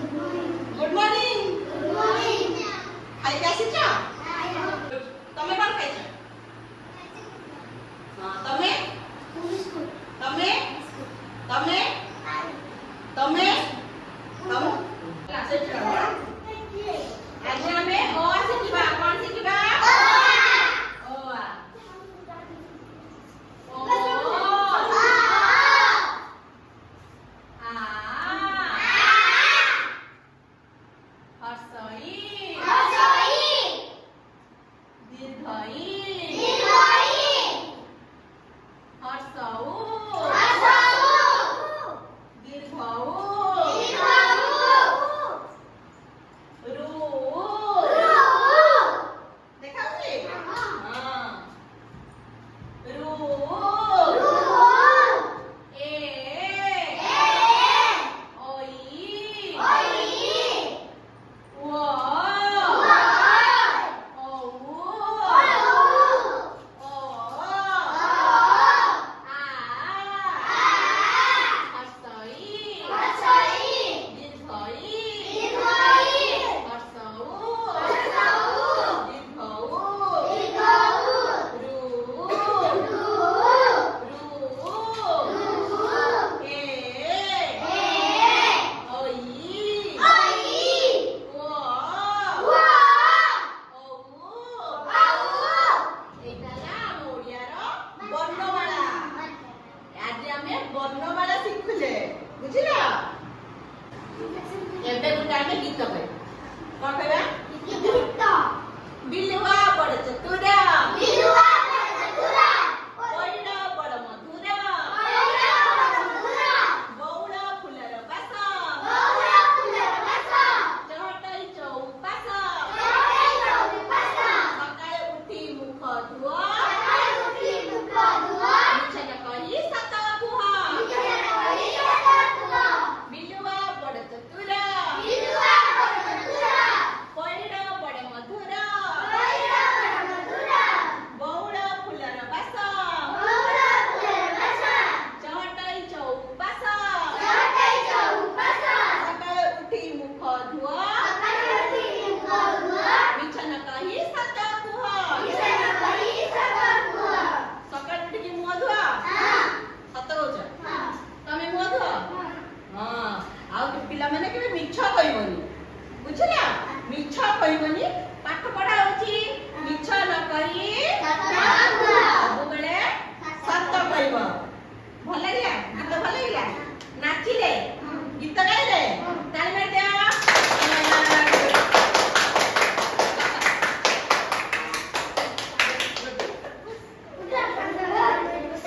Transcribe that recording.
Good morning. ખાઈ ગયા છે ચા? તમે કોણ ખાઈ છે? હા તમે તમે તમે તમે તમે ક્લાસે ચડવા આજે અમે ઓ શીખવા. કોણ શીખવા? ઓ આ ବର୍ଣ୍ଣମାଳା ଶିଖୁଛେ ବୁଝିଲ? ଏବେ ଗୋଟେ ଆମେ ଗୀତ ଗାଇବା. କଣ କହିବା? ବିଲୁଆ ବଡ଼ ଚତୁର ପଇଡ଼ ବଡ଼ ମଧୁର ବଉଳ ଫୁଲର ବାସ ଚହଟଇ ଚଉପାସ ସକାଳେ ଉଠି ମୁଖ ଧୁଅ ମିଛ ନ କହି ସତ କୁହ. ବିଲୁଆ ବଡ଼ ଚତୁର ପଇଡ଼ ବଡ଼ ମଧୁର ବଉଳ ଫୁଲର ବାସ ଚହଟଇ ଚଉପାସ ସକାଳେ ଉଠି ମୁଖ ଧୁଅ ମିଛ ନ କହି ସତ କୁହ. ସକାଳେ ଉଠିକି ମୁହଁ ଧୁଅ. ସତ କହୁଛ? ତମେ ମୁହଁ ଧୁଅ? ହଁ. ଆଉ ପିଲାମାନେ କେବେ ମିଛ କହିବନି ବୁଝିଲ? ମିଛ କହିବନି. ପାଠ ପଢା ହଉଛି ମିଛ ନ କହି